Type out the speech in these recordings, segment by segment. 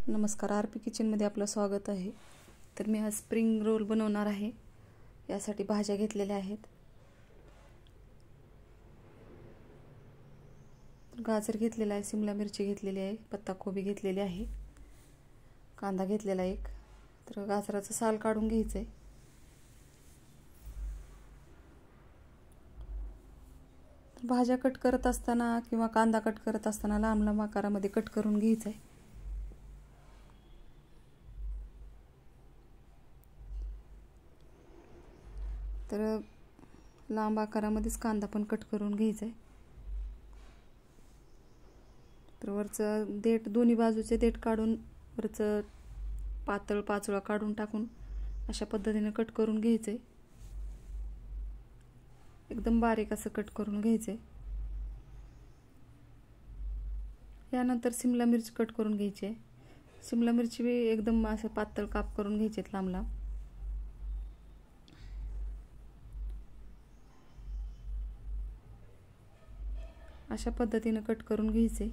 नमस्कार, आरपी किचनमध्ये आपलं स्वागत आहे। तर मी आज स्प्रिंग रोल बनवणार आहे। यासाठी भाज्या घेतलेल्या आहेत। गाजर घेतलेला आहे, शिमला मिरची घेतलेली आहे, पत्ताकोबी घेतलेली आहे, कांदा घेतलेला एक। तर गाजराचं साल काढून घ्यायचं आहे। भाज्या कट करत असताना किंवा कांदा कट करत असताना लांब लांब आकारामध्ये कट करून घ्यायचं आहे। तर लांब आकारामध्येच कांदा पण कट करून घ्यायचा आहे। तर वरचं देठ, दोन्ही बाजूचे देठ काढून वरचं पातळ पाचोळा काढून टाकून अशा पद्धतीने कट करून घ्यायचं आहे। एकदम बारीक असं कट करून घ्यायचं आहे। यानंतर शिमला मिरची कट करून घ्यायची आहे। शिमला मिरची भी एकदम असं पातळ काप करून घ्यायचे लांब लांब। अशा पद्धतीने कट करून घ्यायचे।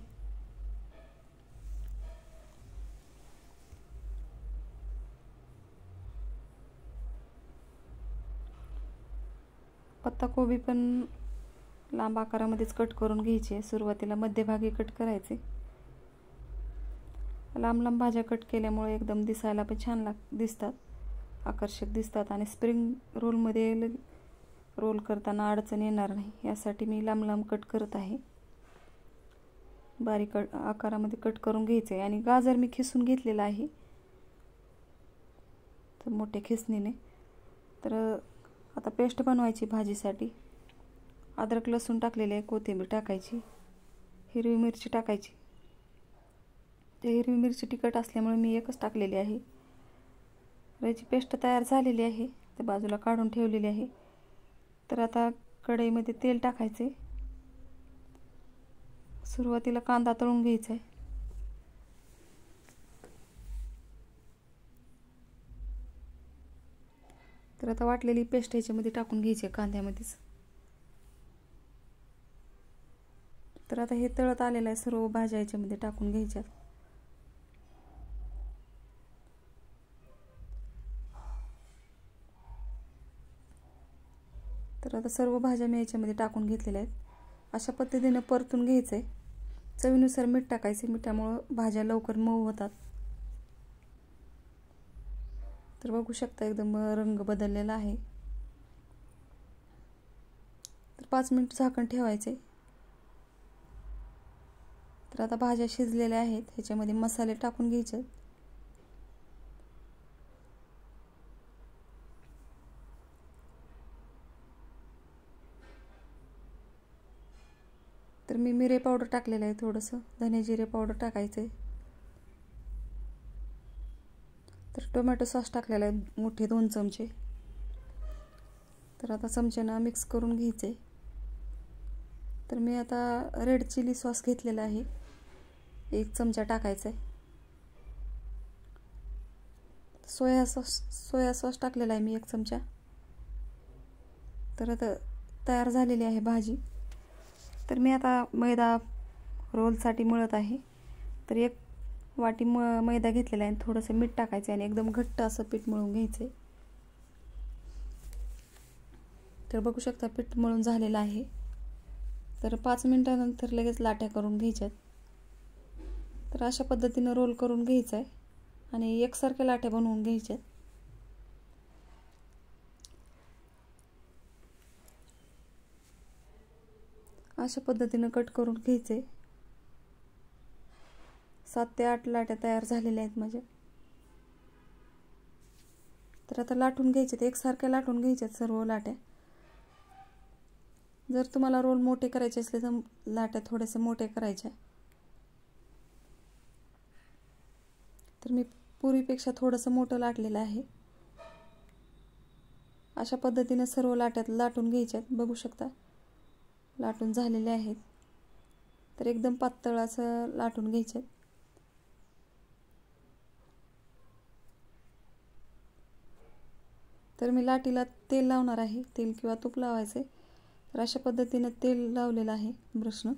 पत्ताकोबी पण लांब आकारामध्येच कट करून घ्यायचे। सुरुवातीला मध्यभागी कट करायचे। लांब लांब भाज्या कट केल्यामुळे एकदम दिसायला पण छान दिसतात, आकर्षक दिसतात आणि स्प्रिंग रोलमध्ये रोल करताना अडचण येणार नाही यासाठी मी लांब लांब कट करत आहे। बारीक आकारामध्ये कट करून घ्यायचे आणि गाजर मी खिसून घेतलेला आहे तर मोठ्या खिसणीने। तर आता पेस्ट बनवायची भाजीसाठी। अद्रक लसूण टाकलेले आहे, कोथिंबीर टाकायची, हिरवी मिरची टाकायची। ते हिरवी मिरची तिखट असल्यामुळे मी एकच टाकलेली आहे। याची पेस्ट तयार झालेली आहे, ते बाजूला काढून ठेवलेली आहे। तर आता कढईमध्ये तेल टाकायचे। सुरुवातीला कांदा तळून घ्यायचा आहे। तर आता वाटलेली पेस्ट याच्यामध्ये टाकून घ्यायची कांद्यामध्येच। तर आता हे तळत आलेलं आहे, सर्व भाज्या याच्यामध्ये टाकून घ्यायच्या। तर आता सर्व भाज्या मी याच्यामध्ये टाकून घेतलेल्या आहेत। अशा पद्धतीने परतून घ्यायचे। चवीनुसार मीठ टाकायचे, मिठामुळे भाज्या लवकर मऊ होतात। तर बघू शकता एकदम रंग बदललेला आहे। तर 5 मिनिट झाकण ठेवायचे। तर आता भाज्या शिजलेल्या आहेत, ह्याच्यामध्ये मसाले टाकून घ्यायचे। तर मी मिरे पावडर टाकलेलं आहे, थोडंसं धने जिरे पावडर टाकायचे। तर टोमॅटो सॉस टाकलेला आहे, मोठे 2 चमचे। तर आता चमच्यानं मिक्स करून घ्यायचे। तर मी आता रेड चिली सॉस घेतलेला आहे, 1 चमचा टाकायचा आहे। सोया सॉस टाकलेला आहे मी 1 चमचा। तर आता तयार झालेली आहे भाजी। तर मी आता मैदा रोलसाठी मळत आहे। तर 1 वाटी मैदा घेतलेला आहे, थोडंसं मीठ टाकायचं आणि एकदम घट्ट असं पीठ मळून घ्यायचं। तर बघू शकता पीठ मळून झालेलं आहे। तर 5 मिनिटानंतर लगेच लाट्या करून घ्यायच्यात। तर अशा पद्धतीने रोल करून घ्यायचं आहे आणि एकसारख्या लाट्या बनवून घ्यायच्यात। अशा पद्धतीने कट करून घ्यायचे। 7 ते 8 लाट्या तयार झालेल्या आहेत माझ्या। तर आता लाटून घ्यायचे, एकसारख्या लाटून घ्यायच्यात सर्व लाट्या। जर तुम्हाला रोल मोठे करायचे असले तर लाट्या थोडेसे मोठे करायच्या। तर मी पुरीपेक्षा थोडंसं मोठं लाटलेलं आहे। अशा पद्धतीने सर्व लाट्यात लाटून घ्यायच्यात। बघू शकता लाटून झालेले आहेत। तर एकदम पातळ असं लाटून घ्यायचे। तर मी लाटीला तेल लावणार आहे, तेल किंवा तूप लावायचे। तर अशा पद्धतीने तेल लावलेलं आहे ब्रशनं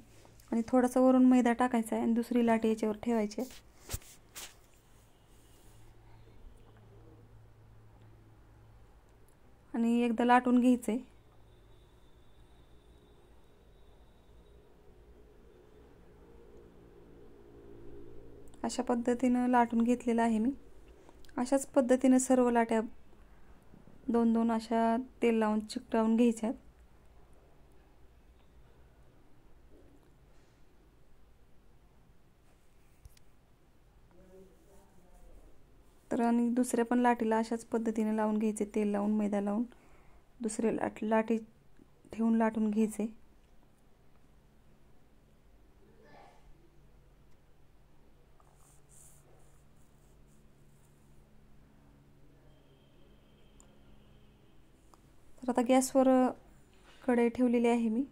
आणि थोडासा वरून मैदा टाकायचा आहे आणि दुसरी लाटी याच्यावर ठेवायची। आणि एकदा लाटून घ्यायचे. अशा पद्धतीनं लाटून घेतलेलं आहे मी. अशाच पद्धतीनं सर्व लाट्या 2-2 अशा तेल लावून चिकटवून घ्यायच्यात. तर आणि दुसऱ्या पण लाटीला अशाच पद्धतीने लावून घ्यायचे, तेल लावून मैदा लावून दुसरे लाटी ठेवून लाटून घ्यायचे. तर आता गॅसवर कढई ठेवलेली आहे मी.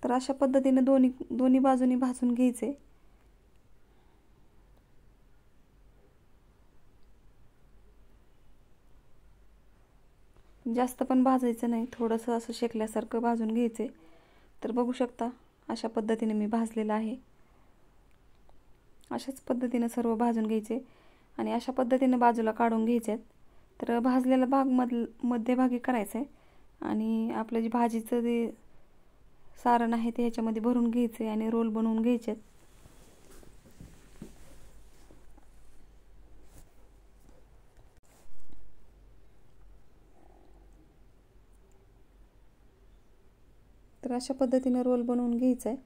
तर अशा पद्धतीने दोन्ही बाजूनी भाजून घ्यायचे. जास्त पण भाजायचं नाही, थोडंसं असं शेकल्यासारखं भाजून घ्यायचे. तर बघू शकता अशा पद्धतीने मी भाजलेलं आहे. अशाच पद्धतीने सर्व भाजून घ्यायचे आणि अशा पद्धतीने बाजूला काढून घ्यायचे. तर भाजलेला भाग मध्यभागी करायचा आहे आणि आपलं जे भाजीचं जे सारण आहे ते ह्याच्यामध्ये भरून घ्यायचे आणि रोल बनवून घ्यायचे. तर अशा पद्धतीने रोल बनवून घ्यायचं आहे.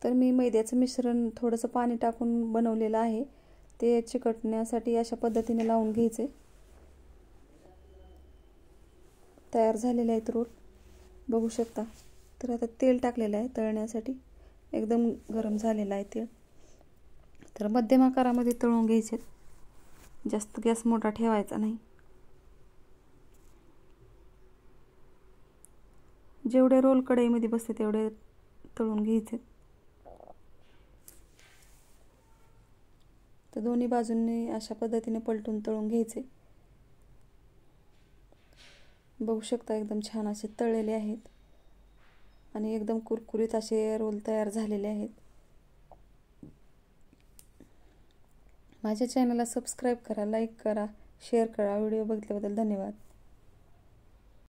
तर मी मैद्याचं मिश्रण थोडंसं पाणी टाकून बनवलेलं आहे, ते चिकटण्यासाठी अशा पद्धतीने लावून घ्यायचे. तयार झालेले आहेत रोल, बघू शकता. तर आता तेल टाकलेलं आहे तळण्यासाठी, एकदम गरम झालेलं आहे तेल. तर मध्यम आकारामध्ये तळून घ्यायचे, जास्त गॅस मोठा ठेवायचा नाही. जेवढे रोल कढईमध्ये बसते तेवढे तळून घ्यायचे. तर दोन्ही बाजूंनी अशा पद्धतीने पलटून तळून घ्यायचे. बघू शकता एकदम छान असे तळलेले आहेत आणि एकदम कुरकुरीत असे रोल तयार झालेले आहेत. माझ्या चॅनलला सबस्क्राईब करा, लाईक करा, शेअर करा. व्हिडिओ बघितल्याबद्दल धन्यवाद.